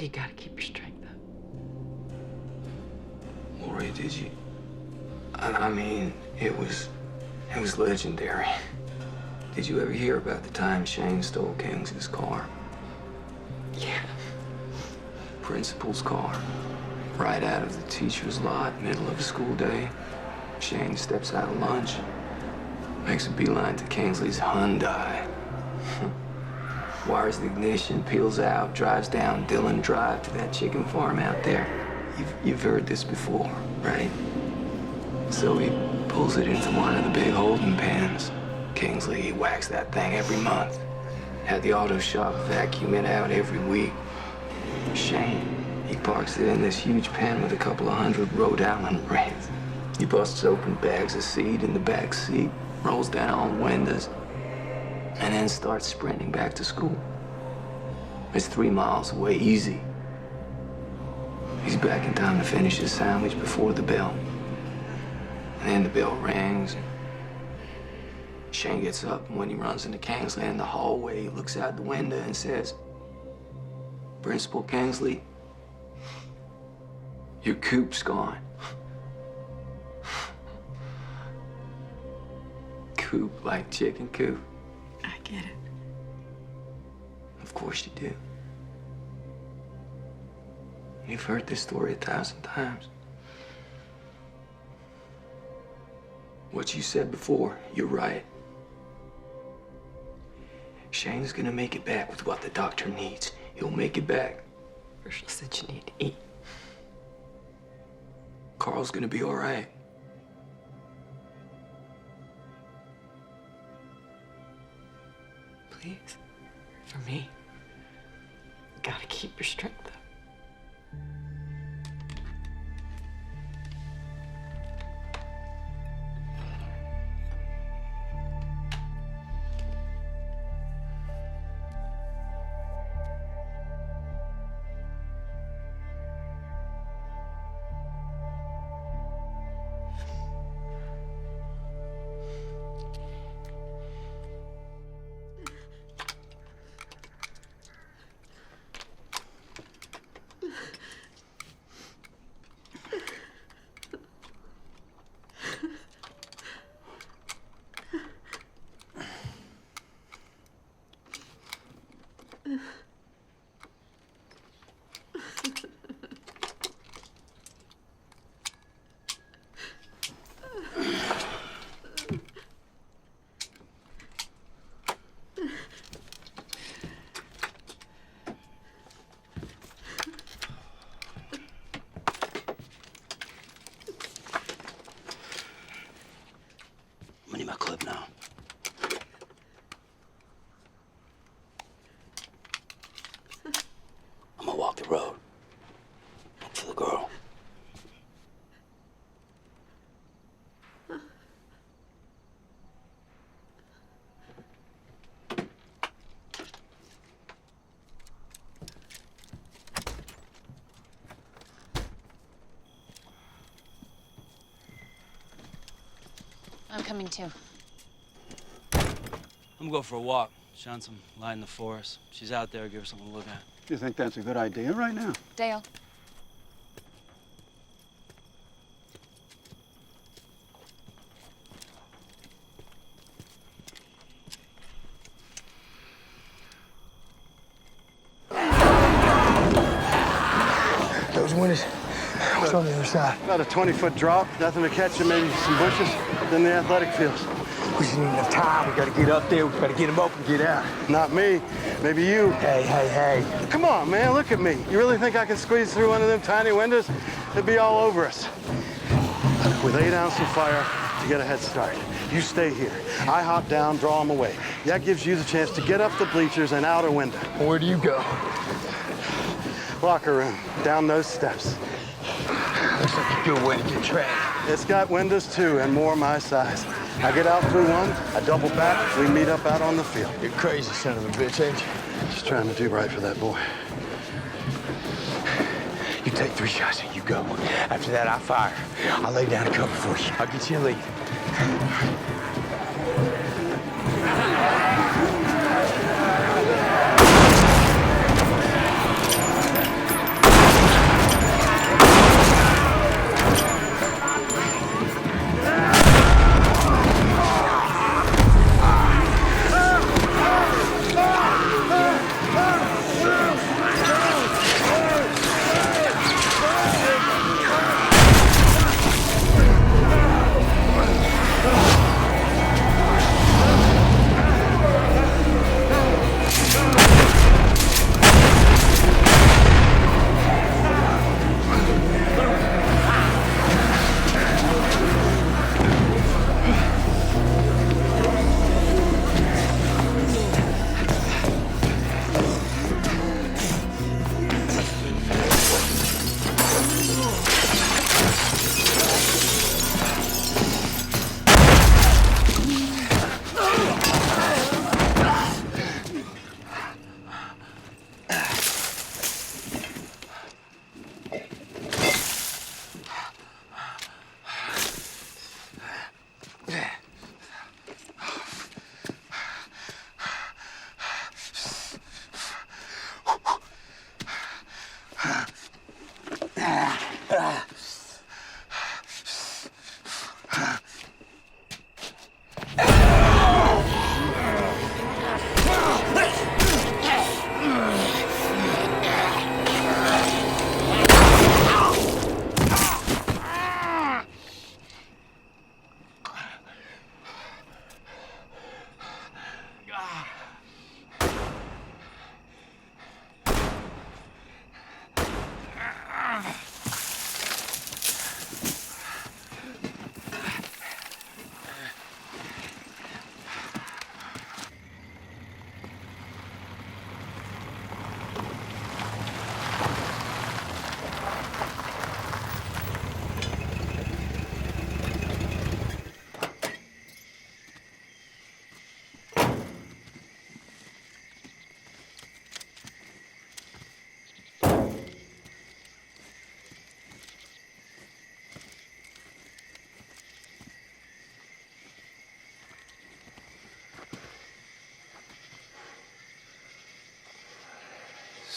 You gotta keep your strength up. Lori, did you? I mean, it was legendary. Did you ever hear about the time Shane stole Kingsley's car? Yeah. Principal's car. Right out of the teacher's lot, middle of a school day. Shane steps out of lunch, makes a beeline to Kingsley's Hyundai. Wires the ignition, peels out, drives down Dillon Drive to that chicken farm out there. You've heard this before, right? So he pulls it into one of the big holding pens. Kingsley, he whacks that thing every month. Had the auto shop vacuum it out every week. Shane, he parks it in this huge pen with a couple of hundred Rhode Island Reds. He busts open bags of seed in the back seat, rolls down windows, and then starts sprinting back to school. It's 3 miles away, easy. He's back in time to finish his sandwich before the bell. And then the bell rings. Shane gets up, and when he runs into Kingsley in the hallway, he looks out the window and says, "Principal Kingsley, your coop's gone." Coop like chicken coop. I get it. Of course you do. You've heard this story 1,000 times. What you said before, you're right. Shane's gonna make it back with what the doctor needs. He'll make it back. Herschel said you need to eat. Carl's gonna be all right. Please, for me, you gotta keep your strength up. I need my clip now. I'm gonna walk the road. Look for the girl. I'm coming too. I'm gonna go for a walk, shine some light in the forest. She's out there, give her something to look at. You think that's a good idea right now? Dale. Those windows. What's on the other side? About a 20-foot drop, nothing to catch it, maybe some bushes, then the athletic fields. We just need enough time. We gotta get up there. We gotta get them open, get out. Not me, maybe you. Hey. Come on, man, look at me. You really think I can squeeze through one of them tiny windows? It'd be all over us. We lay down some fire to get a head start. You stay here. I hop down, draw them away. That gives you the chance to get up the bleachers and out a window. Where do you go? Locker room, down those steps. Looks like a good way to get trained. It's got windows too, and more my size. I get out through one, I double back, we meet up out on the field. You're crazy, son of a bitch, ain't you? Just trying to do right for that boy. You take 3 shots and you go. After that, I fire. I'll lay down a cover for you. I'll get you a lead.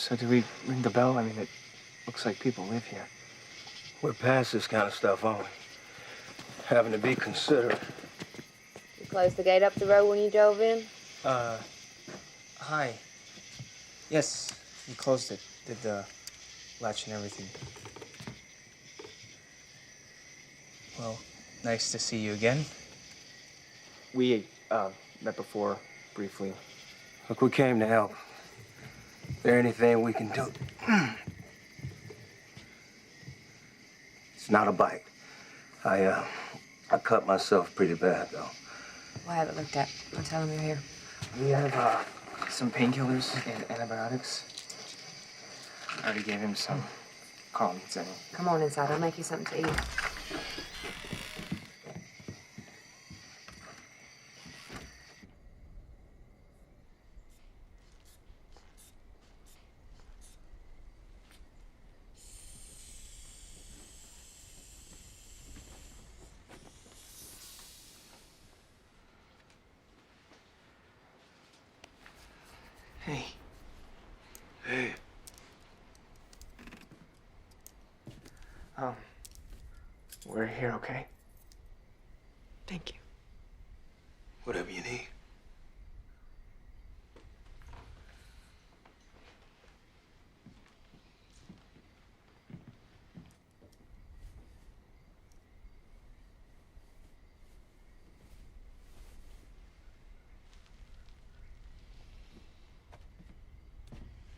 So do we ring the bell? I mean, it looks like people live here. We're past this kind of stuff, aren't we? Having to be considerate. You closed the gate up the road when you drove in? Hi. Yes, we closed it. Did the latch and everything. Well, nice to see you again. We, met before, briefly. Look, we came to help. Is there anything we can do? It's not a bite. I cut myself pretty bad, though. Well, I haven't looked at. I'll tell him you're here. We have, some painkillers and antibiotics. I already gave him some. Carl needs any. Come on inside. I'll make you something to eat. Hey. Hey. We're here, okay? Thank you. Whatever you need.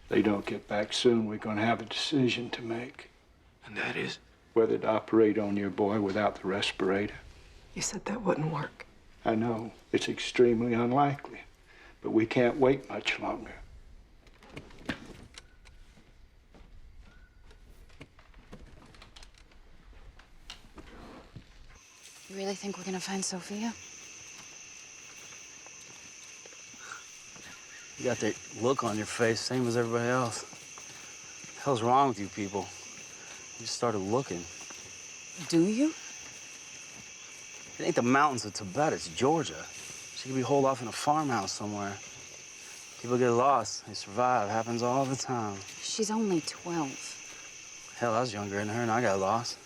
They don't get back soon, we're going to have a decision to make. And that is? Whether to operate on your boy without the respirator. You said that wouldn't work. I know, it's extremely unlikely, but we can't wait much longer. You really think we're gonna find Sophia? You got that look on your face, same as everybody else. What the hell's wrong with you people? You just started looking. Do you? It ain't the mountains of Tibet, it's Georgia. She could be holed off in a farmhouse somewhere. People get lost, they survive, happens all the time. She's only 12. Hell, I was younger than her and I got lost.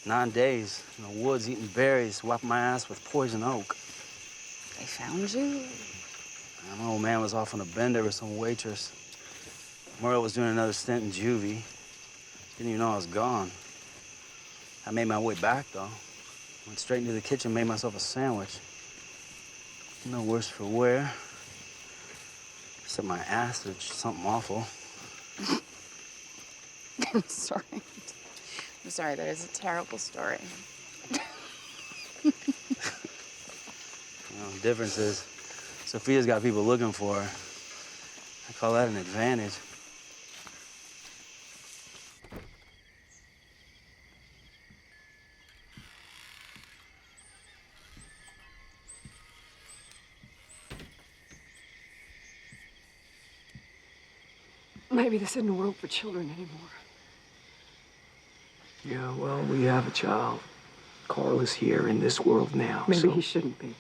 9 days in the woods eating berries, wiping my ass with poison oak. They found you? My old man was off on a bender with some waitress. Merle was doing another stint in juvie. Didn't even know I was gone. I made my way back, though. Went straight into the kitchen, made myself a sandwich. No worse for wear. Except my ass, which is something awful. I'm sorry. I'm sorry, that is a terrible story. The difference is, Sophia's got people looking for her. I call that an advantage. Maybe this isn't a world for children anymore. Yeah, well, we have a child. Carl is here in this world now. Maybe so... he shouldn't be.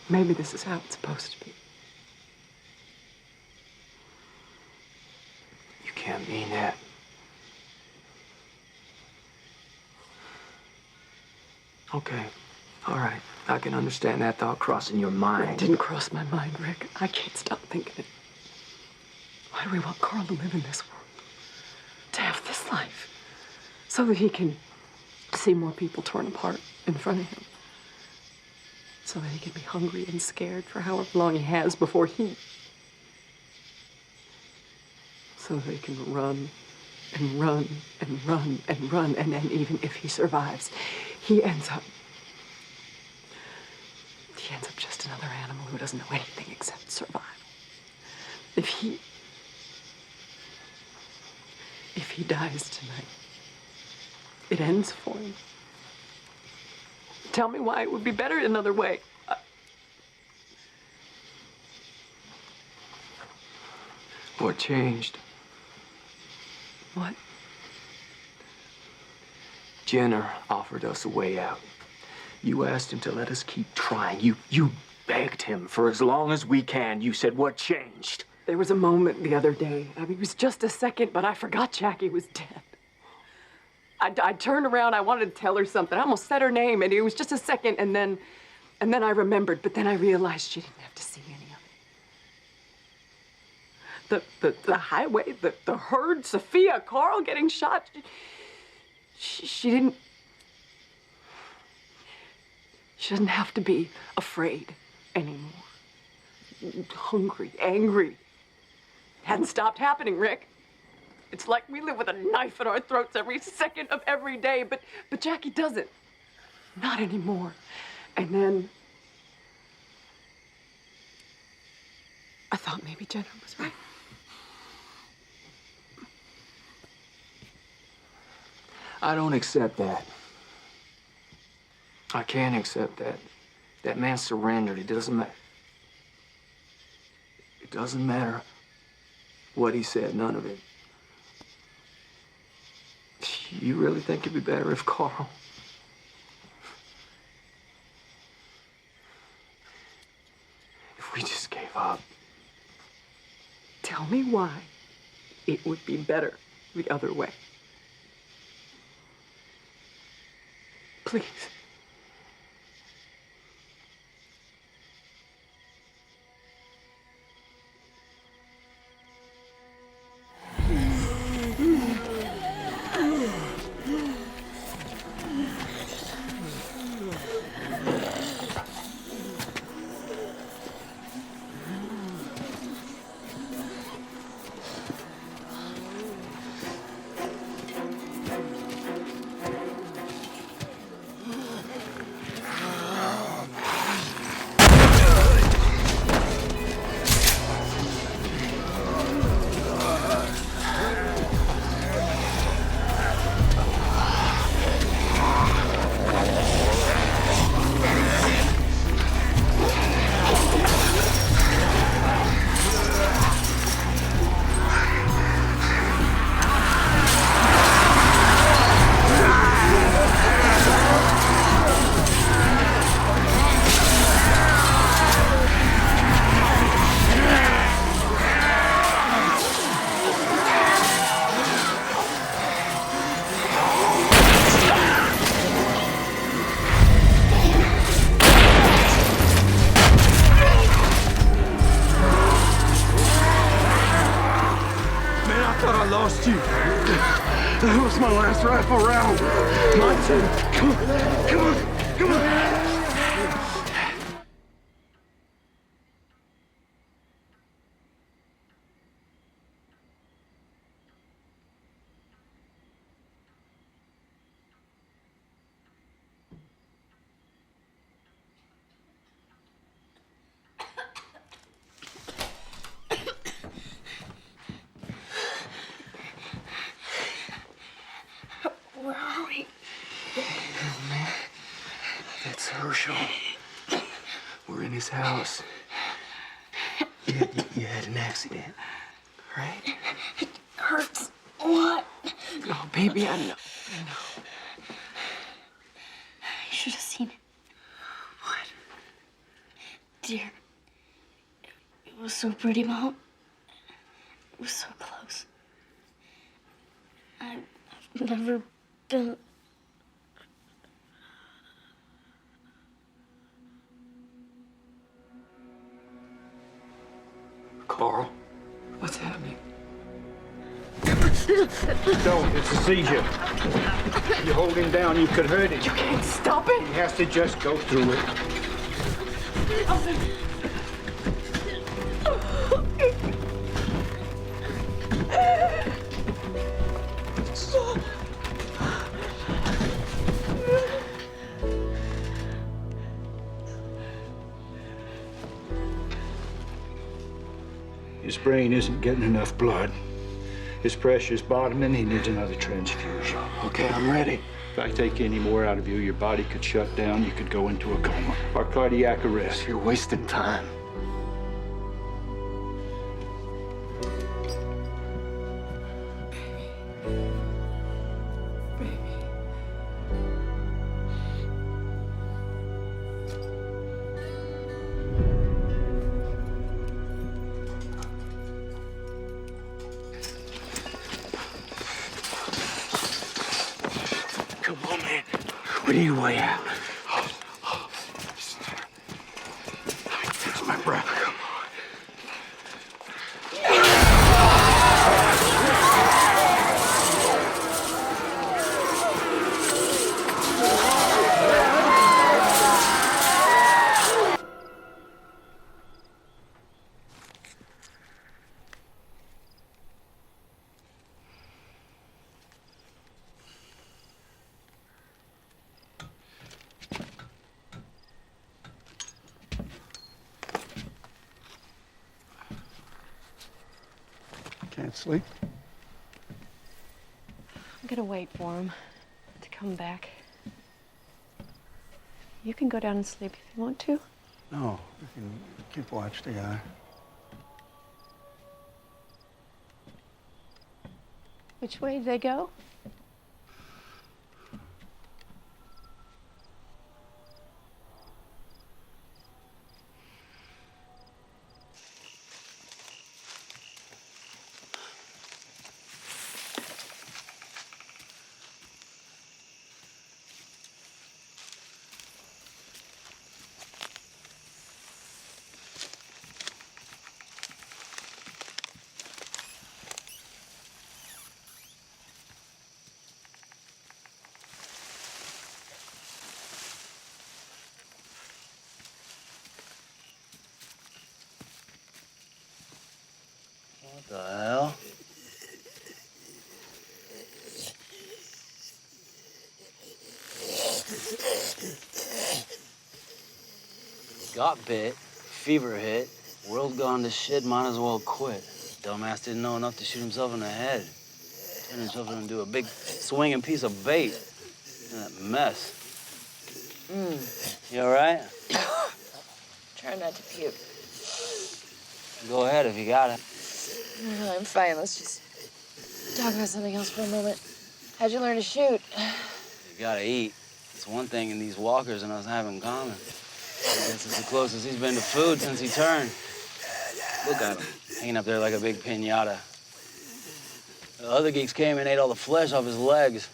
Maybe this is how it's supposed to be. You can't mean that. Okay, all right. I can understand that thought crossing your mind. It didn't cross my mind, Rick. I can't stop thinking it. Why do we want Carl to live in this world? To have this life? So that he can see more people torn apart in front of him. So that he can be hungry and scared for however long he has before he... So that he can run and run and run and run, and then even if he survives, he ends up just another animal who doesn't know anything except survival. If he dies tonight, it ends for him. Tell me why it would be better another way. What changed? What? Jenner offered us a way out. You asked him to let us keep trying. You begged him for as long as we can. You said, what changed? There was a moment the other day. I mean, it was just a second, but I forgot Jackie was dead. I turned around, I wanted to tell her something. I almost said her name, and it was just a second, and then I remembered, but then I realized she didn't have to see any of it. The highway, the herd, Sophia, Carl getting shot. She didn't. She doesn't have to be afraid anymore. Hungry, angry. It hadn't stopped happening, Rick. It's like we live with a knife in our throats every second of every day, but Jackie doesn't. Not anymore. And then I thought maybe Jenna was right. I don't accept that. I can't accept that. That man surrendered. It doesn't matter. It doesn't matter what he said, none of it. You really think it'd be better if Carl... if we just gave up? Tell me why it would be better the other way. Please. lost you. That was my last rifle round. Mine too. Come on, come on, come on. Where are we? Oh, man. That's Herschel. We're in his house. You had an accident, right? It hurts. What? Oh, baby, I know. You should have seen it. What? Dear. It was so pretty, Mom. It was so close. I've never been... Carl, what's happening? Don't, it's a seizure. You hold him down, you could hurt him. You can't stop it. He has to just go through it. His brain isn't getting enough blood. His pressure's bottoming. He needs another transfusion. Okay, I'm ready. If I take any more out of you, your body could shut down. You could go into a coma or cardiac arrest. You're wasting time. We need a way out. Catch my breath. Come on. Can't sleep? I'm gonna wait for him to come back. You can go down and sleep if you want to. No, we can keep watch together. Which way did they go? What the hell? Got bit, fever hit, world gone to shit, might as well quit. Dumbass didn't know enough to shoot himself in the head. Turned himself into a big swinging piece of bait. In that mess. You all right? Try not to puke. Go ahead if you got it. No, I'm fine. Let's just talk about something else for a moment. How'd you learn to shoot? You gotta eat. It's one thing in these walkers and us have in common. I guess it's the closest he's been to food since he turned. Look at him, hanging up there like a big piñata. The other geeks came and ate all the flesh off his legs.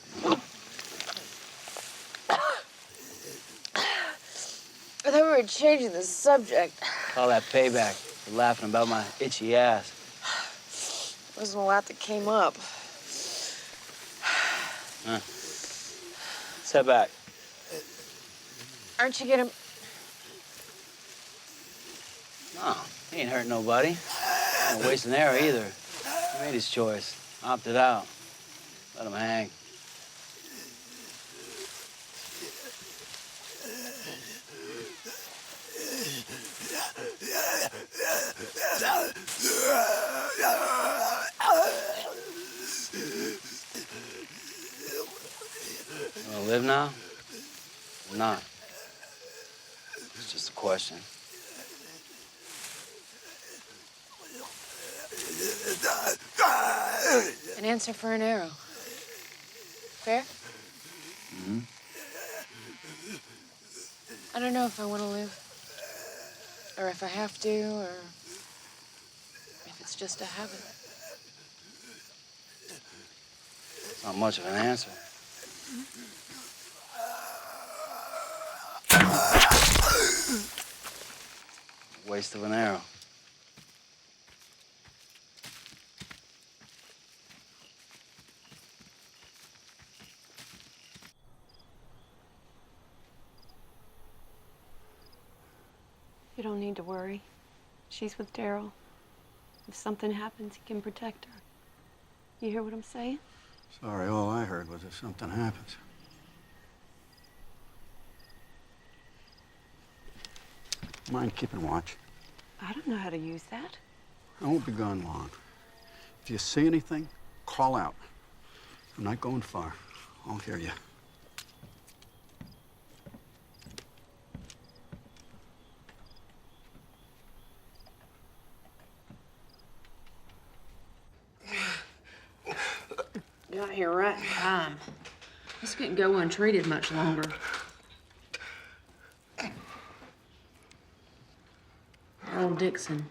I thought we were changing the subject. Call that payback for laughing about my itchy ass. Wasn't a lot that came up. Step back. Aren't you gonna... No, he ain't hurt nobody. Ain't waste an arrow either. He made his choice. Opted out. Let him hang. You wanna live now? Or not? It's just a question. An answer for an arrow. Fair? Mm-hmm. I don't know if I want to live. Or if I have to, or if it's just a habit. It's not much of an answer. Waste of an arrow. You don't need to worry. She's with Daryl. If something happens, he can protect her. You hear what I'm saying? Sorry, all I heard was if something happens. Mind keeping watch? I don't know how to use that. I won't be gone long. If you see anything, call out. I'm not going far. I'll hear you. Got here right in time. This couldn't go untreated much longer. Earl Dixon.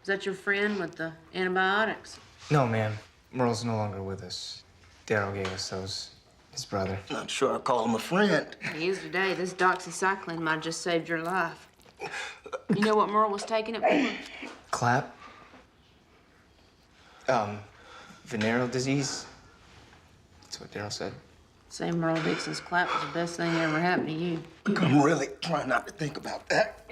Is that your friend with the antibiotics? No, ma'am. Merle's no longer with us. Daryl gave us those. His brother. Not sure I call him a friend. He is today. This doxycycline might just saved your life. You know what Merle was taking it for? Clap. Venereal disease. That's what Daryl said. Say Merle Dixon's clap was the best thing that ever happened to you. I'm really trying not to think about that.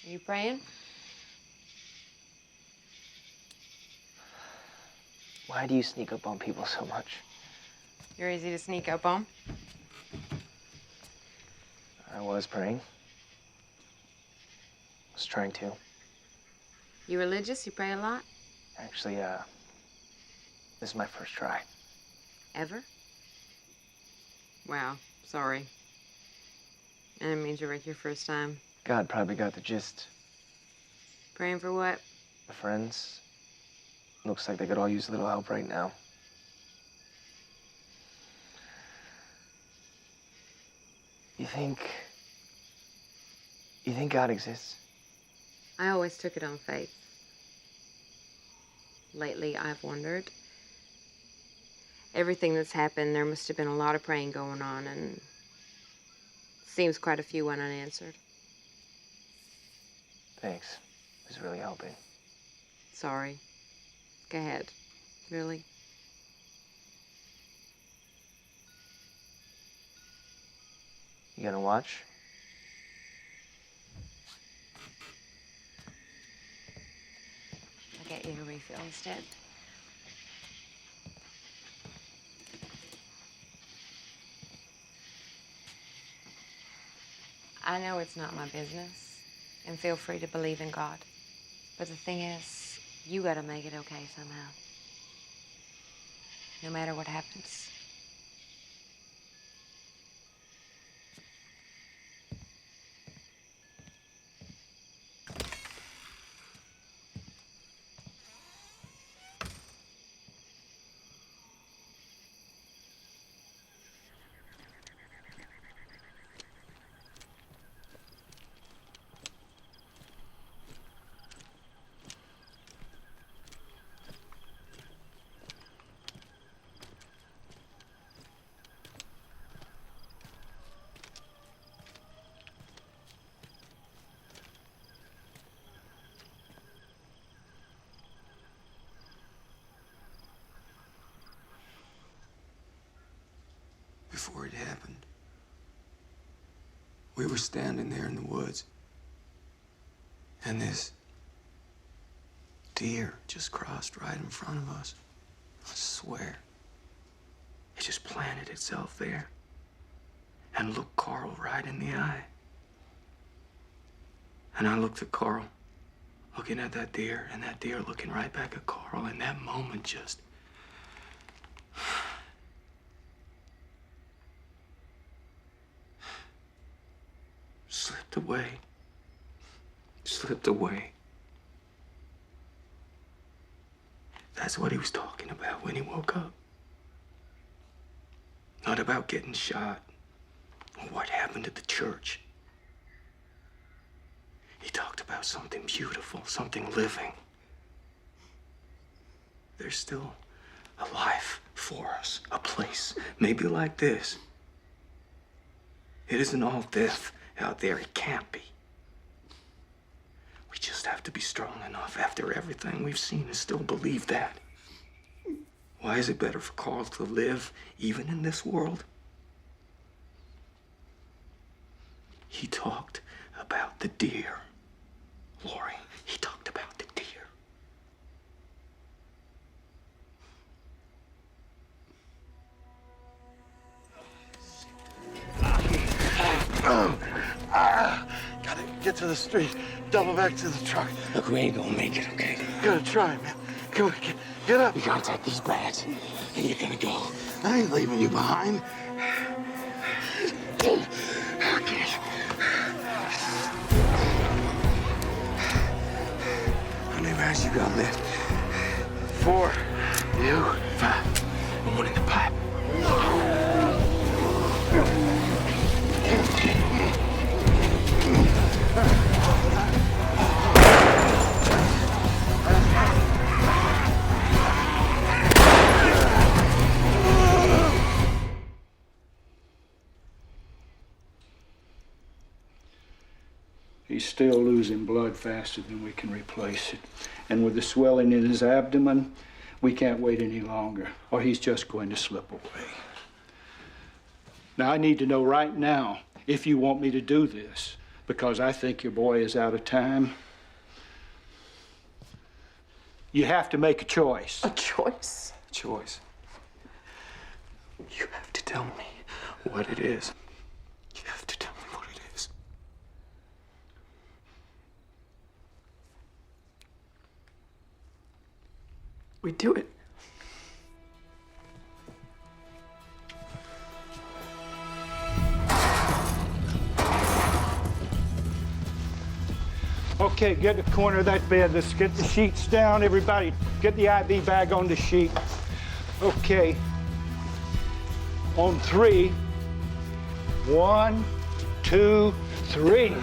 Are you praying? Why do you sneak up on people so much? You're easy to sneak up on. I was praying. Was trying to. You religious? You pray a lot? Actually, this is my first try. Ever? Wow, sorry. I didn't mean to wreck your first time. God probably got the gist. Praying for what? The friends. Looks like they could all use a little help right now. You think God exists? I always took it on faith. Lately, I've wondered. Everything that's happened, there must have been a lot of praying going on, and seems quite a few went unanswered. Thanks. It was really helping. Sorry. Go ahead. Really? You gonna watch? I'll get you a refill instead. I know it's not my business, and feel free to believe in God. But the thing is, you gotta make it okay somehow. No matter what happens. Before it happened, we were standing there in the woods, and this deer just crossed right in front of us. I swear. It just planted itself there and looked Carl right in the eye. And I looked at Carl, looking at that deer, and that deer looking right back at Carl, and that moment just... slipped away. Slipped away. That's what he was talking about when he woke up. Not about getting shot or what happened at the church. He talked about something beautiful, something living. There's still a life for us, a place, maybe like this. It isn't all death out there. It can't be. We just have to be strong enough after everything we've seen to still believe that. Why is it better for Carl to live even in this world? He talked about the deer, Lori. He talked about the deer. Gotta get to the street, double back to the truck. Look, we ain't gonna make it, okay? Gotta try, man. Come on, get up. You gotta take these bags, and you're gonna go. I ain't leaving you behind. rounds you got left? 4. You? 5. And one in the pipe. He's still losing blood faster than we can replace it. And with the swelling in his abdomen, we can't wait any longer, or he's just going to slip away. Now, I need to know right now if you want me to do this, because I think your boy is out of time. You have to make a choice. A choice? Choice. You have to tell me what it is. You have to tell me what it is. We do it. Okay, get the corner of that bed. Let's get the sheets down. Everybody, get the IV bag on the sheet. Okay. On 3. 1, 2, 3.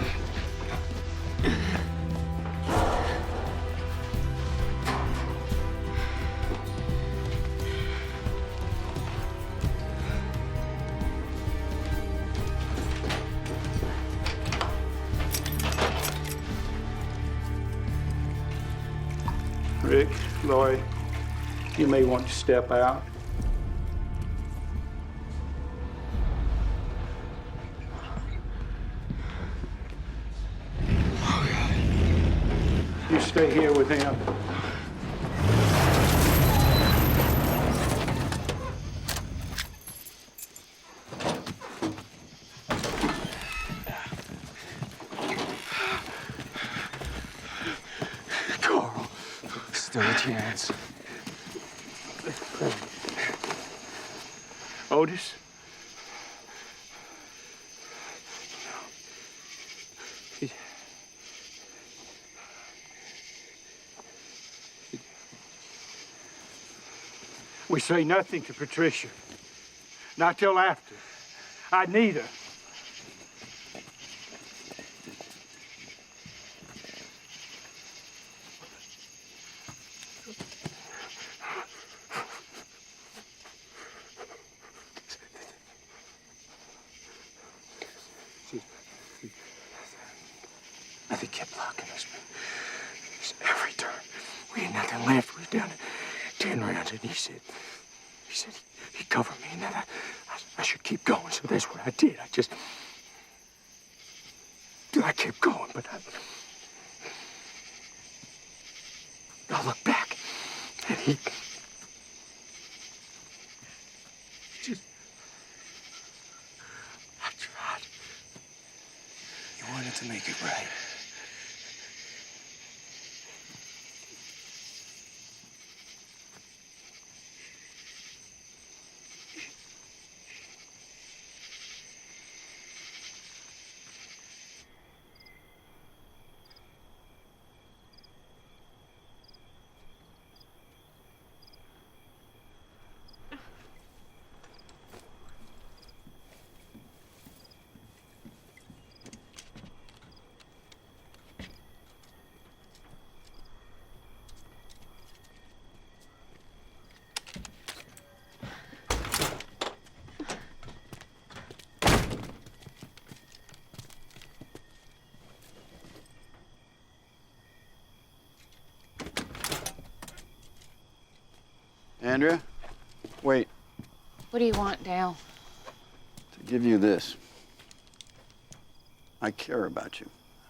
Rick, Lori, you may want to step out. You stay here with him. Carl, still a chance. Otis? We say nothing to Patricia. Not till after. I need her. Nothing kept blocking us, man. Just every turn. We had nothing left. We were down to 10 rounds, and he said he'd cover me, and that I should keep going. So that's what I did. I kept going, but I look back, and he just, I tried. You wanted to make it right. Andrea, wait. What do you want, Dale? To give you this. I care about you,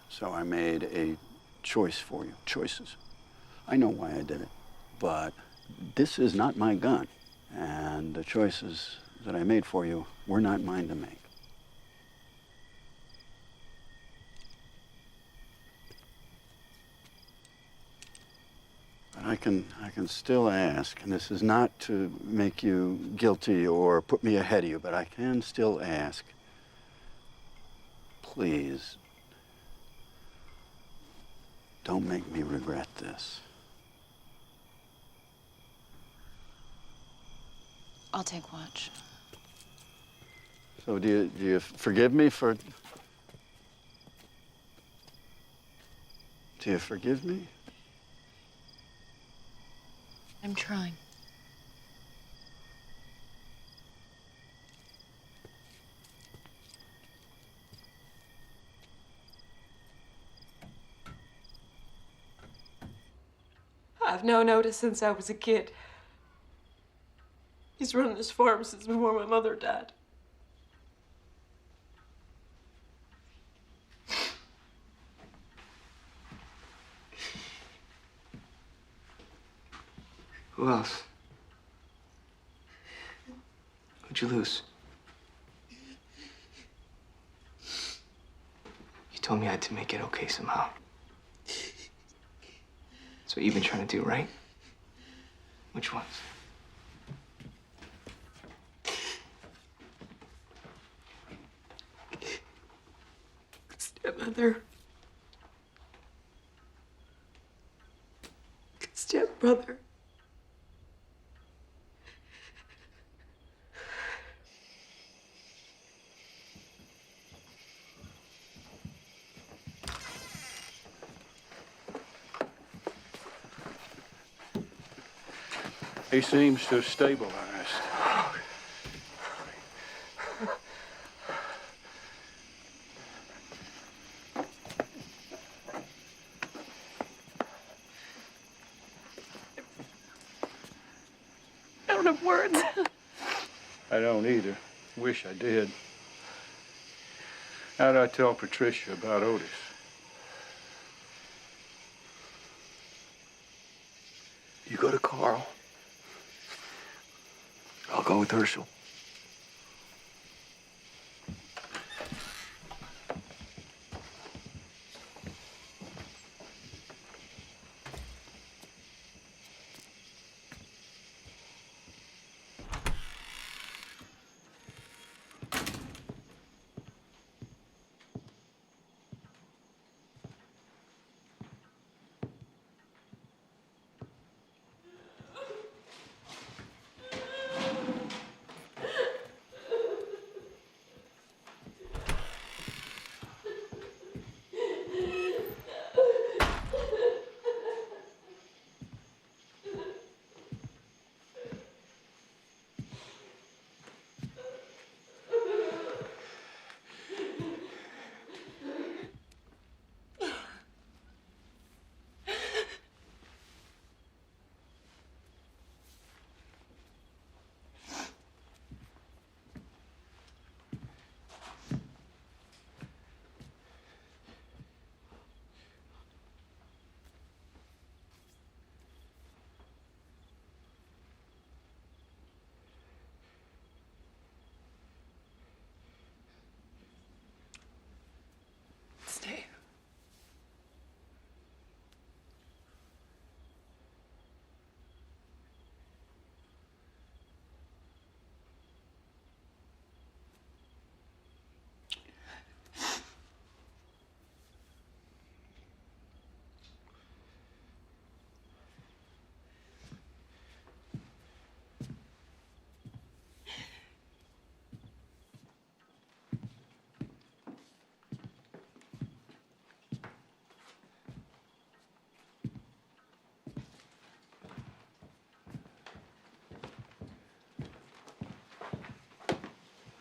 so I made a choice for you. Choices. I know why I did it, but this is not my gun, and the choices that I made for you were not mine to make. But I can still ask, and this is not to make you guilty or put me ahead of you, but I can still ask, please, don't make me regret this. I'll take watch. So do you forgive me for... Do you forgive me? I'm trying. I've known Otis since I was a kid. He's run this farm since before my mother died. Who else? Who'd you lose? You told me I had to make it okay somehow. That's what you've been trying to do, right? Which ones? Stepmother. Stepbrother. He seems to have stabilized. I don't have words. I don't either. Wish I did. How'd I tell Patricia about Otis? You go to Carl. I'll go with Herschel. Stay.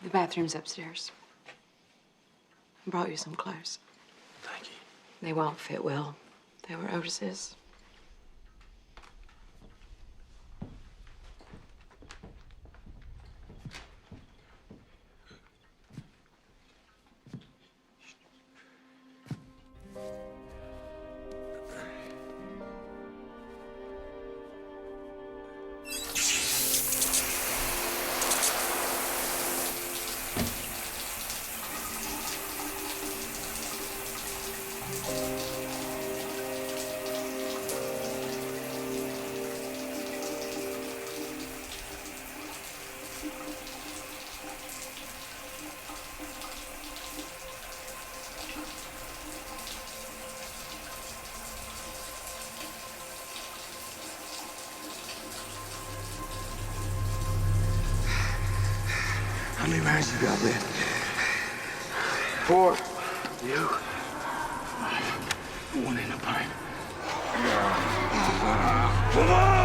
The bathroom's upstairs. I brought you some clothes. Thank you. They won't fit well. They were Otis's. How many rounds you got left? 4. You? One in a pint. Come on!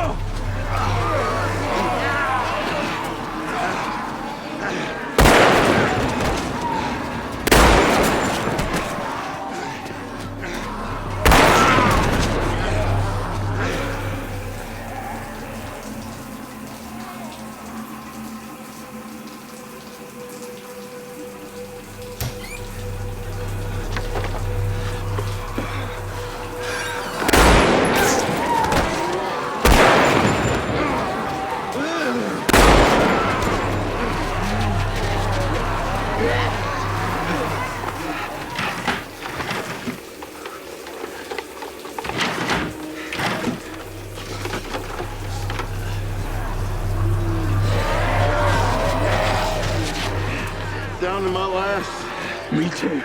Down to my last. Me too.